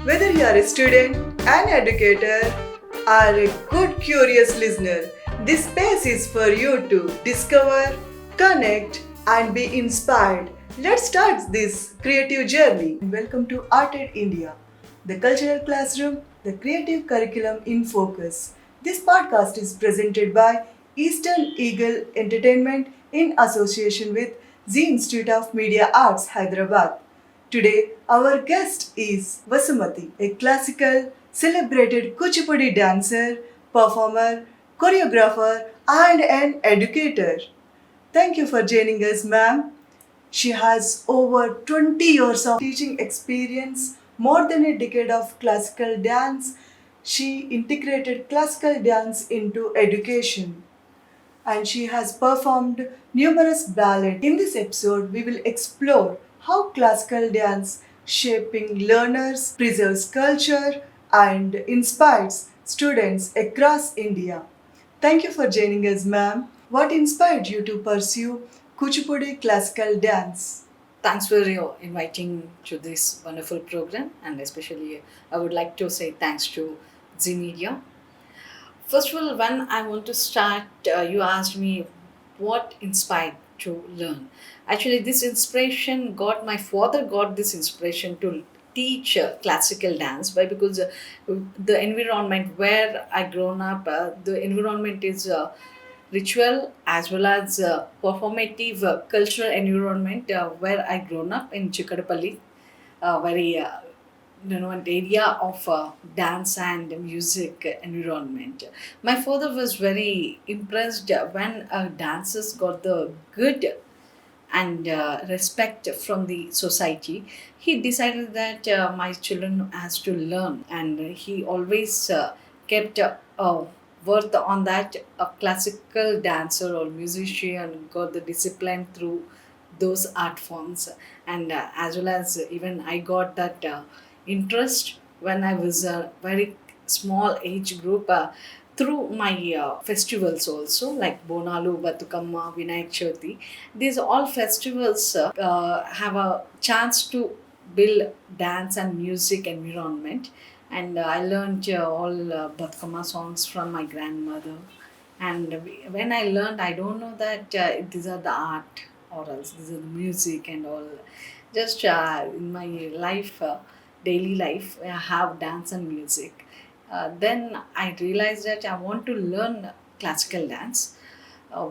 Whether you are a student, an educator, or a good curious listener, this space is for you to discover, connect, and be inspired. Let's start this creative journey. Welcome to Arted India, the cultural classroom, the creative curriculum in focus. This podcast is presented by Eastern Eagle Entertainment in association with Z Institute of Media Arts, Hyderabad. Today, our guest is Vasumati, a classical, celebrated Kuchipudi dancer, performer, choreographer, and an educator. Thank you for joining us, ma'am. She has over 20 years of teaching experience, more than a decade of classical dance. She integrated classical dance into education and she has performed numerous ballets. In this episode, we will explore how classical dance shaping learners, preserves culture, and inspires students across India. Thank you for joining us, ma'am. What inspired you to pursue Kuchipudi classical dance? Thanks for your inviting to this wonderful program, and especially I would like to say thanks to Z Media. First of all, when I want to start, you asked me what inspired to learn. Actually, this inspiration got my father got this inspiration to teach classical dance. Why? Because the environment where I grown up, the environment is ritual as well as performative cultural environment where I grown up in Chikadapalli, very an area of dance and music environment. My father was very impressed when dancers got the good and respect from the society. He decided that my children has to learn, and he always kept worth on that. A classical dancer or musician got the discipline through those art forms, and as well as even I got that interest when I was a very small age group, through my festivals also, like Bonalu, Batukamma, Vinayak Chavithi. These all festivals have a chance to build dance and music environment, and I learned all Batukamma songs from my grandmother. And when I learned, I don't know that these are the art or else these are the music and all. Just in my life, daily life, I have dance and music. Then I realized that I want to learn classical dance.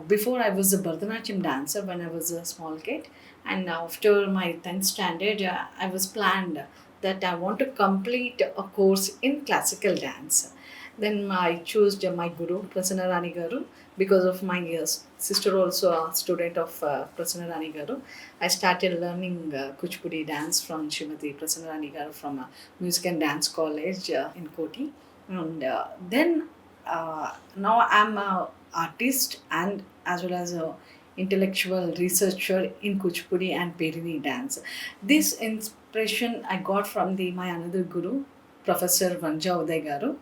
Before I was a Bharatanatyam dancer when I was a small kid, and after my 10th standard, I was planned that I want to complete a course in classical dance. Then I chose my guru, Prasanna Rani Garu, because of my sister also a student of Prasanna Rani Garu. I started learning Kuchipudi dance from Srimati Prasanna Rani Garu from a music and dance college in Koti. And then now I'm a artist and as well as a intellectual researcher in Kuchipudi and Perini dance. This inspiration I got from the my another guru, Professor Vanja Uday Garu.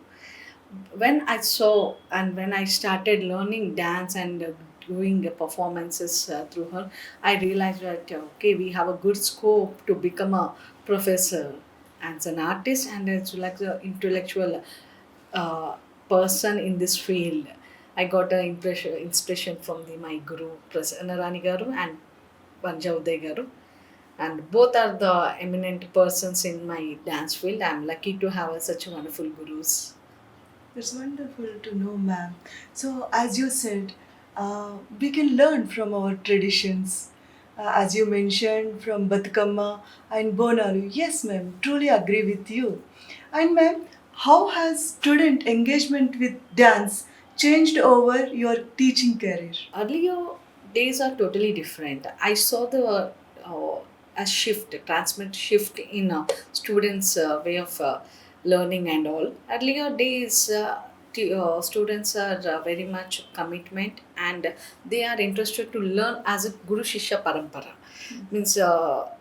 When I saw and when I started learning dance and doing performances through her, I realized that okay, we have a good scope to become a professor as an artist and as like the intellectual uh, person in this field. I got an inspiration from my guru Prasanna Rani Garu and Vanja Uday Garu, and both are the eminent persons in my dance field. I'm lucky to have such wonderful gurus. That's wonderful to know, ma'am. So, as you said, we can learn from our traditions. As you mentioned, from Batkamma and Bonalu. Yes, ma'am, truly agree with you. And, ma'am, how has student engagement with dance changed over your teaching career? Earlier days are totally different. I saw the a shift, a transmit shift in students' way of learning and all. Earlier days, students are very much commitment and they are interested to learn as a Guru Shishya Parampara. Means a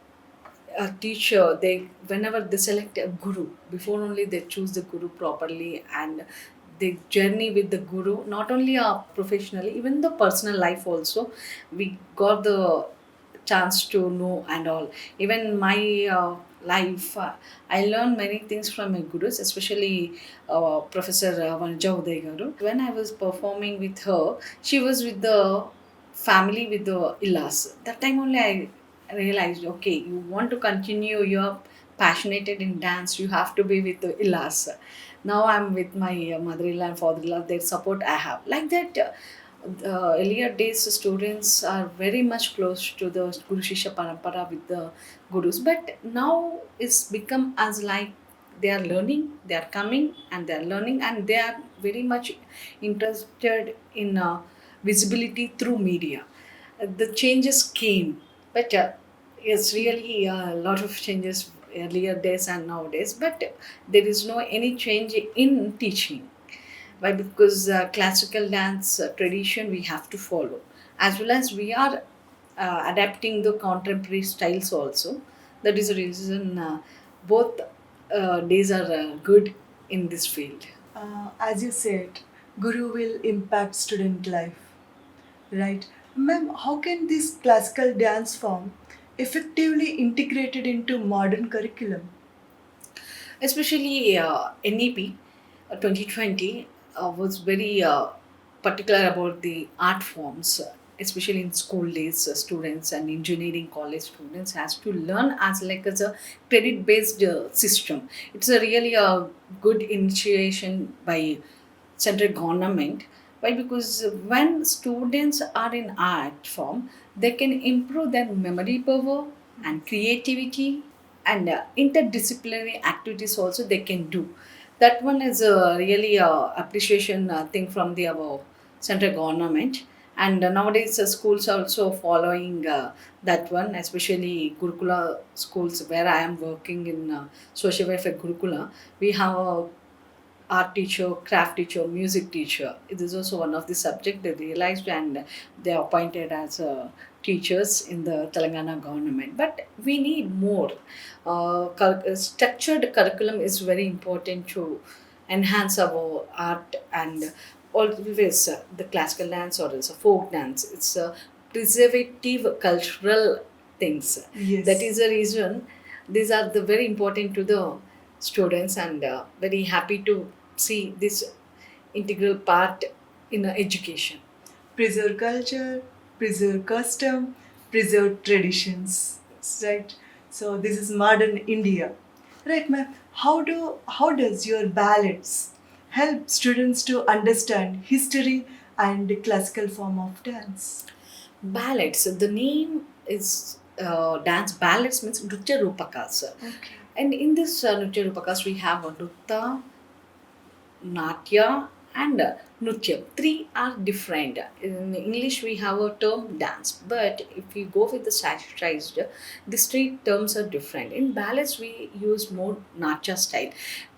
teacher, they whenever they select a guru, before only they choose the guru properly and they journey with the guru, not only professionally, even the personal life also. We got the chance to know and all. Even my life, I learned many things from my gurus, especially Professor Vanja Uday Garu. When I was performing with her, she was with the family with the Illas. That time only I realized, okay, you want to continue, you're passionate in dance, you have to be with the Illas. Now I'm with my mother-in-law and father-in-law, their support I have. Like that, the earlier days, the students are very much close to the Guru Shishya Parampara with the gurus. But now it's become as like they are learning, they are coming and they are learning, and they are very much interested in visibility through media. The changes came, but it's really a lot of changes earlier days and nowadays. But there is no any change in teaching. Why? Because classical dance tradition we have to follow, as well as we are adapting the contemporary styles also. That is the reason both days are good in this field. As you said, Guru will impact student life, right? Ma'am, how can this classical dance form effectively integrated into modern curriculum? Especially NEP 2020 was very particular about the art forms, especially in school days. Students and engineering college students has to learn as like as a credit based system. It's a really a good initiation by central government. Why? Because when students are in art form, they can improve their memory power and creativity, and interdisciplinary activities also they can do. That one is a really appreciation thing from the our central government. And nowadays schools are also following that one, especially Gurukula schools where I am working in social welfare Gurukula. We have a art teacher, craft teacher, music teacher. It is also one of the subject they realized, and they are appointed as teachers in the Telangana government. But we need more. Structured curriculum is very important to enhance our art, and always the classical dance or else a folk dance. It's a preservative cultural things. That Yes. is the reason these are the very important to the students, and very happy to see this integral part in education. Preserve culture, preserve custom, preserve traditions. Right. So this is modern India. Right, ma'am. How does your ballads help students to understand history and the classical form of dance? Ballads, the name is dance ballads means Nritya Rupakas. Okay. And in this Nritya Rupakas, we have a Nutta, Natya, and Nutya. Three are different. In English, we have a term dance, but if we go with the staturized, these three terms are different. In ballads, we use more Natya style.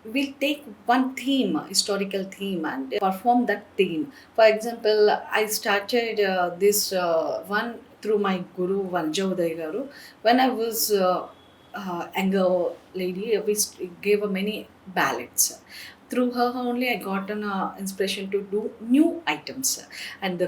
We'll take one theme, historical theme, and perform that theme. For example, I started this one through my guru Vanja Uday Garu. When I was younger lady, we gave many ballads. Through her only I got an inspiration to do new items, and the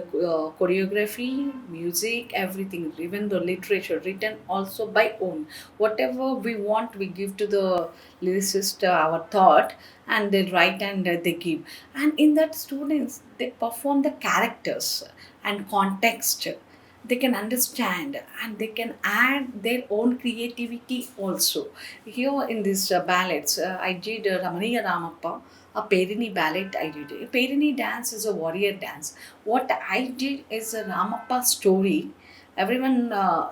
choreography, music, everything, even the literature written also by own. Whatever we want, we give to the lyricist our thought, and they write, and they give. And in that students they perform the characters and context, they can understand, and they can add their own creativity also. Here in this ballads, I did Ramaniya Ramappa, a Perini ballet I did. A Perini dance is a warrior dance. What I did is a Ramappa story. Everyone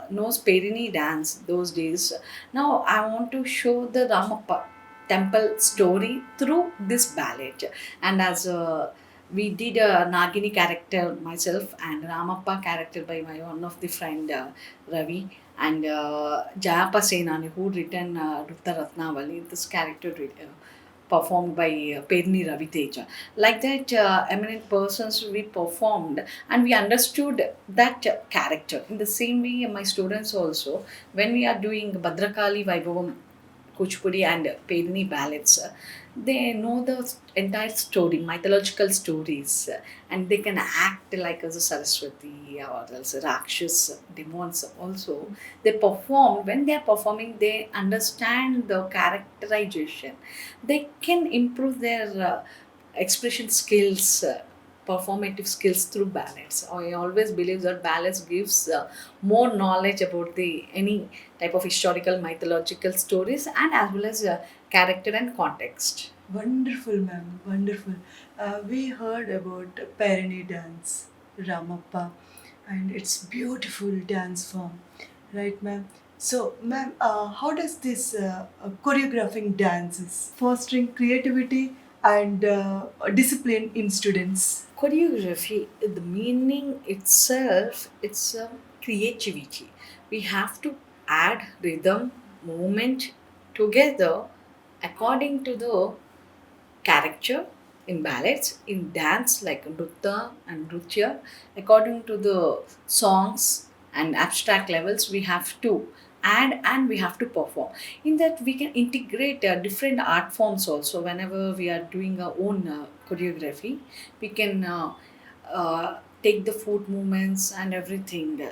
knows Perini dance those days. Now I want to show the Ramappa temple story through this ballet. And as a we did a Nagini character myself, and Ramappa character by my one of the friend Ravi, and Jayappa Senani who written Rutta Ratnavali. This character performed by Perni Raviteja. Like that, eminent persons we performed, and we understood that character. In the same way, my students also, when we are doing Bhadrakali Vaibhavam Kuchipudi and Pedini ballads, they know the entire story, mythological stories, and they can act like as a Saraswati or else Rakshas, demons also. They perform, when they are performing, they understand the characterization. They can improve their expression skills, performative skills through ballads. I always believe that ballads gives more knowledge about the any type of historical mythological stories and as well as character and context. Wonderful, ma'am. Wonderful. We heard about Parani dance, Ramappa, and its beautiful dance form, right, ma'am? So, ma'am, how does this choreographing dances fostering creativity and discipline in students? Choreography, the meaning itself, it's a creativity. We have to add rhythm, movement together according to the character in ballads, in dance like Nrutta and Nrutya, according to the songs and abstract levels, we have to add and we have to perform. In that, we can integrate different art forms also. Whenever we are doing our own choreography, we can take the foot movements and everything.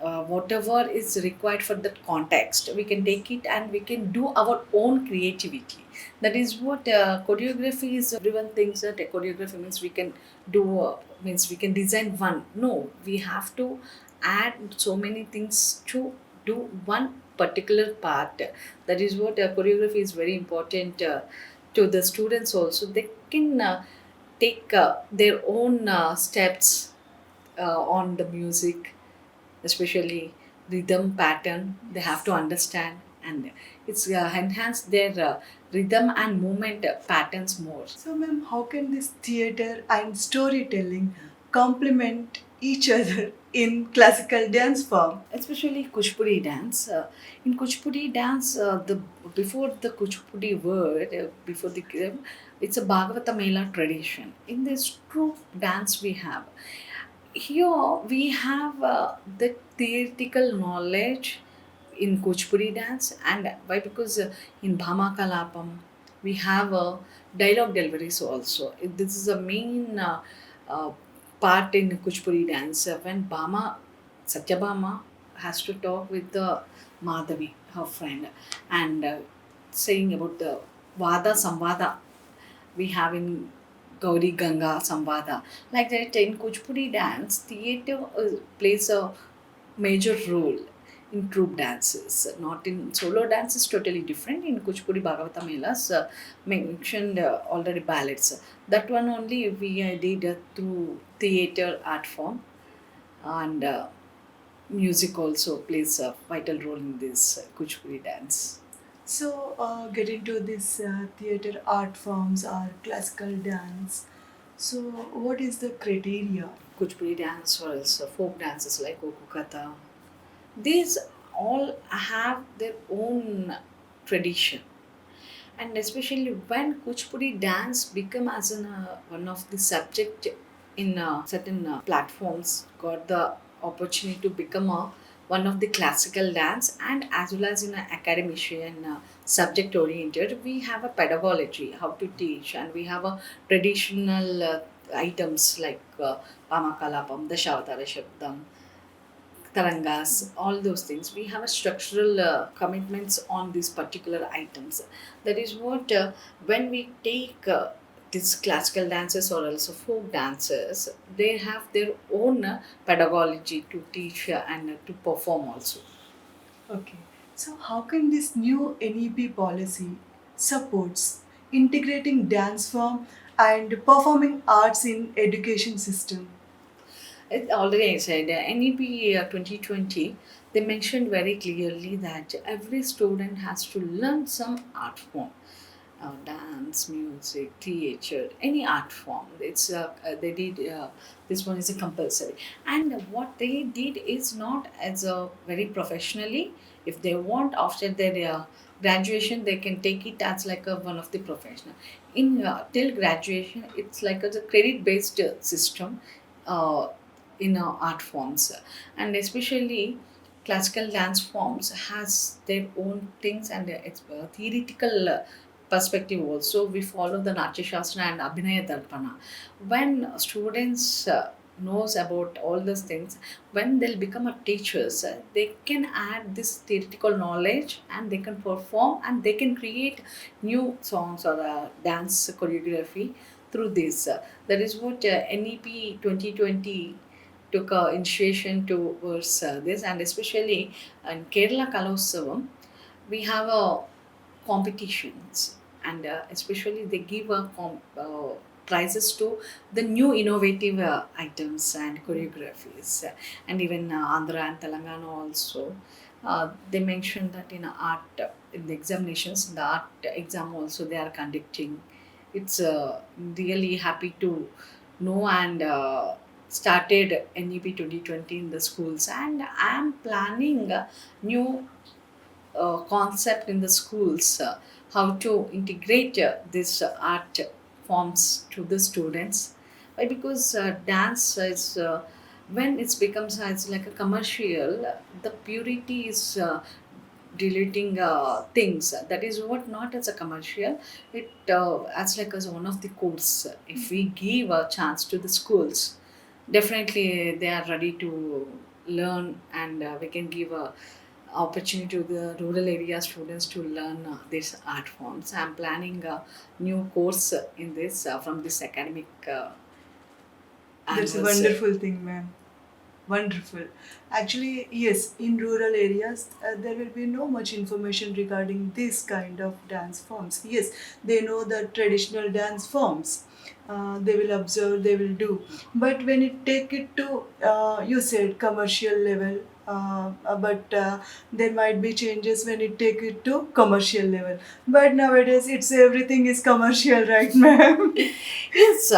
Whatever is required for that context, we can take it and we can do our own creativity. That is what choreography is. Everyone thinks that a choreography means we can do means we can design one. No, we have to add so many things to do one particular part. That is what choreography is very important to the students also. They can take their own steps on the music, especially rhythm pattern. They have to understand, and it's enhance their rhythm and movement patterns more. So, ma'am, how can this theater and storytelling complement each other in classical dance form? Especially Kuchipudi dance. In Kuchipudi dance, the before the Kuchipudi word, before the it's a Bhagavata Mela tradition. In this troupe dance we have. Here we have the theoretical knowledge in Kuchipudi dance, and why? Because in Bhama Kalapam we have dialogue deliveries also. This is a main uh, part in Kuchipudi dance. When Satyabhama has to talk with the Madhavi, her friend, and saying about the Vada Samvada we have in Gauri Ganga Samvada. Like that, in Kuchipudi dance, theatre plays a major role in troupe dances. Not in solo dance is totally different. In Kuchipudi Bhagavata Melas, mentioned already ballads. That one only we did through theatre art form, and music also plays a vital role in this Kuchipudi dance. So, get into this theater art forms or classical dance. So, what is the criteria? Kuchipudi dance or else folk dances like Okukata. These all have their own tradition, and especially when Kuchipudi dance become as one of the subject in certain platforms, got the opportunity to become one of the classical dance, and as well as in an academician subject oriented, we have a pedagogy how to teach, and we have a traditional items like Pamakalapam, Dashavatara Shabdam, Tarangas, all those things. We have a structural commitments on these particular items. That is what when we take these classical dances or also folk dances, they have their own pedagogy to teach and to perform also. Okay. So, how can this new NEP policy supports integrating dance form and performing arts in education system? It already I said NEP 2020. They mentioned very clearly that every student has to learn some art form, dance, music, theater, any art form. It's they did this one is a compulsory, and what they did is not as a very professionally. If they want after their graduation, they can take it as like a one of the professional. In till graduation, it's like a credit based system uh, in art forms, and especially classical dance forms has their own things and it's theoretical perspective also. We follow the Natya Shastra and Abhinaya Darpana. When students knows about all these things, when they'll become a teachers, they can add this theoretical knowledge and they can perform and they can create new songs or dance choreography through this. That is what NEP 2020 took initiation towards this, and especially in Kerala Kalotsavam, we have competitions, and especially they give prizes to the new innovative items and choreographies. And even Andhra and Telangana also. They mentioned that in art, in the examinations, in the art exam also they are conducting. It's really happy to know and started NEP 2020 in the schools, and I am planning a new concept in the schools, how to integrate this art forms to the students. Why? Because dance is when it becomes it's like a commercial, the purity is deleting things. That is what not as a commercial. It as like as one of the course. If we give a chance to the schools, definitely they are ready to learn, and we can give a opportunity to the rural area students to learn these art forms. I'm planning a new course in this from this academic That's a anniversary. wonderful thing, ma'am. Wonderful. Actually, yes, in rural areas, there will be no much information regarding this kind of dance forms. Yes, they know the traditional dance forms. They will observe, they will do. But when it take it to, you said commercial level, but there might be changes when it take it to commercial level. But nowadays, it's everything is commercial, right, ma'am? Yes,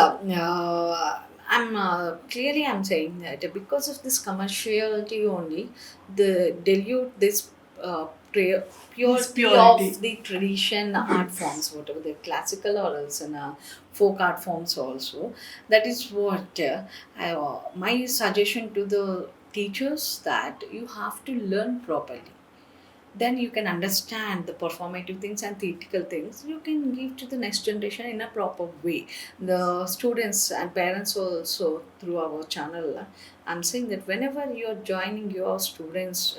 I'm clearly I'm saying that because of this commerciality only, the dilute this This purity purity. of the tradition art forms, whatever the classical or else in folk art forms also. That is what my suggestion to the teachers, that you have to learn properly, then you can understand the performative things and theoretical things you can give to the next generation in a proper way. The students and parents also through our channel, I'm saying that whenever you're joining your students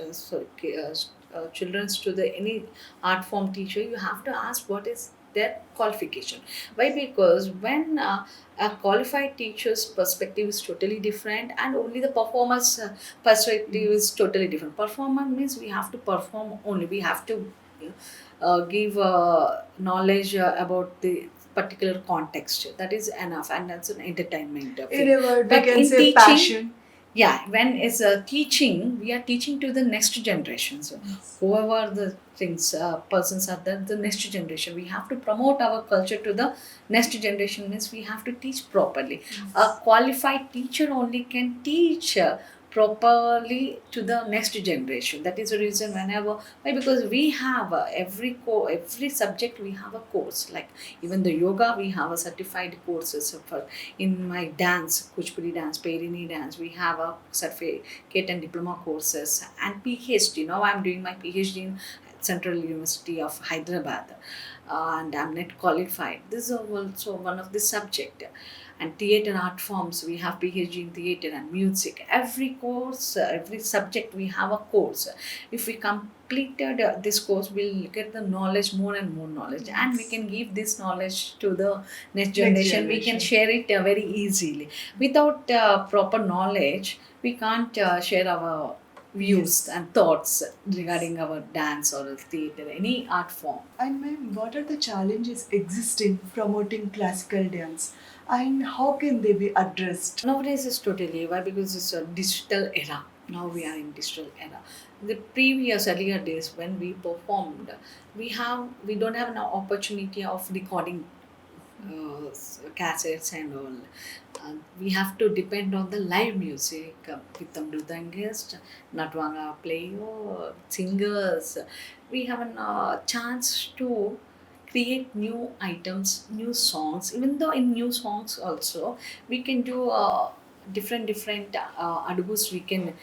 children to the any art form teacher, you have to ask what is their qualification. Why? Because when a qualified teacher's perspective is totally different and only the performer's perspective is totally different. Performer means we have to perform only, we have to give knowledge about the particular context, that is enough, and that's an entertainment In field. a word, we But can in say teaching, passion. yeah, when it's teaching, we are teaching to the next generation. So whoever the things persons are there, the next generation, we have to promote our culture to the next generation, means we have to teach properly. A qualified teacher only can teach properly to the next generation. That is the reason whenever, why? Because we have every subject we have a course, like even the yoga we have a certified courses for. In my dance, Kuchipudi dance, Perini dance, we have a certificate and diploma courses and PhD. Now I'm doing my PhD in Central University of Hyderabad, and I'm net qualified. This is also one of the subject. And theater art forms, we have PhD in theater and music. Every course, every subject, we have a course. If we completed this course, we'll get the knowledge, more and more knowledge, and we can give this knowledge to the next Next generation. We can generation. share it very easily. Without proper knowledge, we can't share our views Yes. and thoughts Yes. regarding our dance or theater, any art form. And ma'am, what are the challenges existing promoting classical dance and how can they be addressed? Nowadays it's totally, why? Because it's a digital era. Now we are in digital era. The previous earlier days when we performed, we don't have an opportunity of recording cassettes and all. We have to depend on the live music with the mridangist, Natwanga player, singers. We have a chance to create new items, new songs. Even though in new songs also, we can do different adubus we can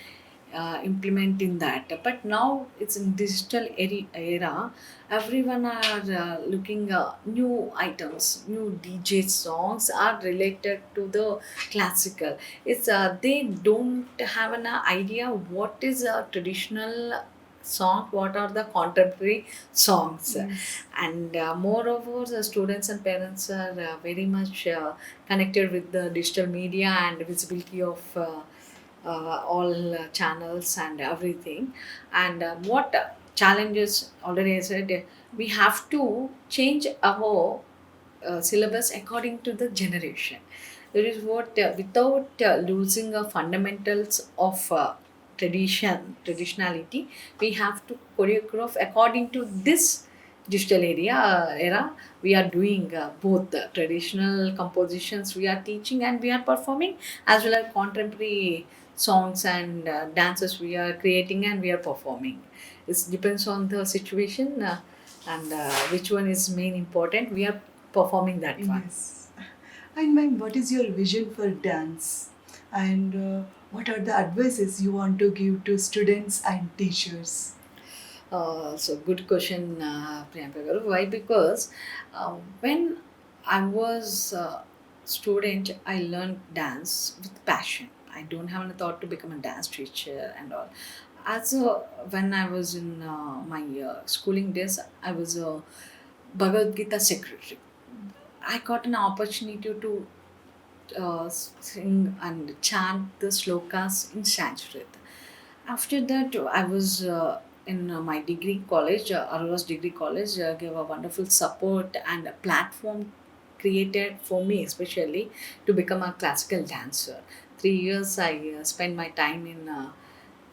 implement in that. But now it's in digital era. Everyone are looking new items, new DJ songs are related to the classical. It's they don't have an idea what is a traditional song, what are the contemporary songs. Yes. And moreover, the students and parents are very much connected with the digital media and visibility of all channels and everything. And what challenges, already I said, we have to change our syllabus according to the generation. That is what, without losing the fundamentals of traditionality, we have to choreograph according to this digital era. We are doing both the traditional compositions we are teaching and we are performing, as well as contemporary songs and dances we are creating and we are performing. It depends on the situation, and which one is main important, we are performing that one. Yes. And ma'am, what is your vision for dance? And what are the advices you want to give to students and teachers? So good question, Priyanka garu. Why? Because when I was a student, I learned dance with passion. I don't have a thought to become a dance teacher and all. As when I was in my schooling days, I was a Bhagavad Gita secretary. I got an opportunity to sing and chant the slokas in Sanskrit. After that, I was in my degree college, Arora's degree college, gave a wonderful support and a platform created for me, especially to become a classical dancer. 3 years I spent my time in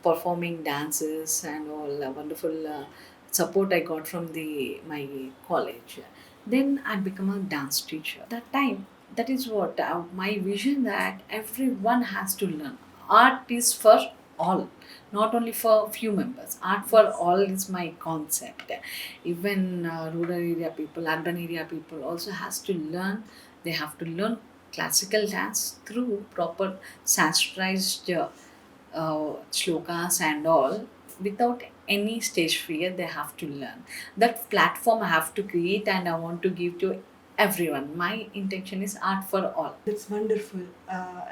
performing dances and all wonderful support I got from the my college. Then I become a dance teacher. That time, that is what my vision, that everyone has to learn. Art is for all, not only for few members. Art for all is my concept. Even rural area people, urban area people also has to learn. They have to learn classical dance through proper sanskritized shlokas and all, without any stage fear. They have to learn. That platform I have to create and I want to give to everyone. My intention is art for all. That's wonderful.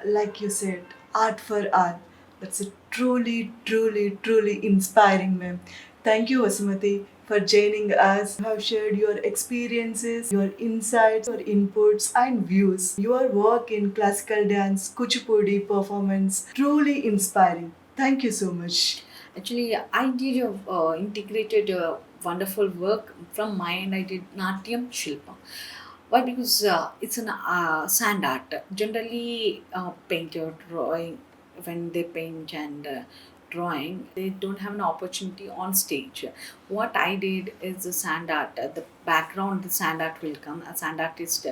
Like you said, art for art. That's a truly, truly, truly inspiring, ma'am. Thank you, Vasumati, for joining us. You have shared your experiences, your insights, your inputs, and views. Your work in classical dance, Kuchipudi performance, truly inspiring. Thank you so much. Actually, I did a integrated wonderful work from my end. I did Natyam Shilpa. Why? Because it's an sand art. Generally, painter drawing, when they paint and drawing, they don't have an opportunity on stage. What I did is the sand art. The background, the sand art will come. A sand artist,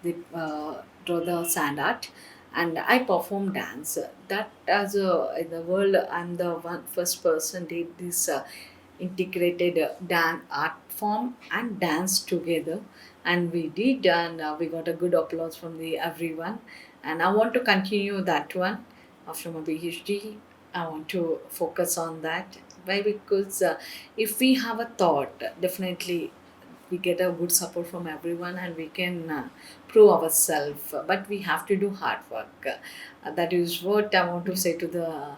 they draw the sand art, and I perform dance. That as a in the world, I'm the one first person did this integrated dance art form and dance together, and we did, and we got a good applause from the everyone. And I want to continue that one after my PhD. I want to focus on that. Why? Because if we have a thought, definitely we get a good support from everyone and we can prove ourselves. But we have to do hard work. That is what I want to say to the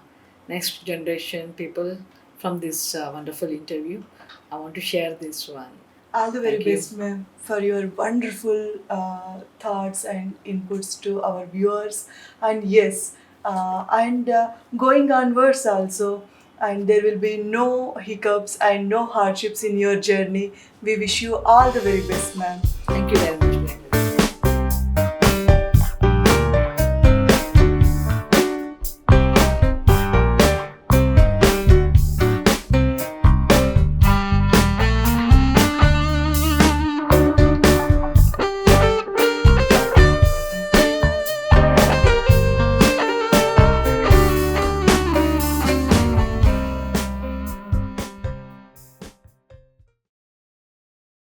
next generation people from this wonderful interview. I want to share this one. All the very Thank you. best, ma'am, for your wonderful thoughts and inputs to our viewers. And yes, and going onwards also, and there will be no hiccups and no hardships in your journey. We wish you all the very best, ma'am. Thank you very much.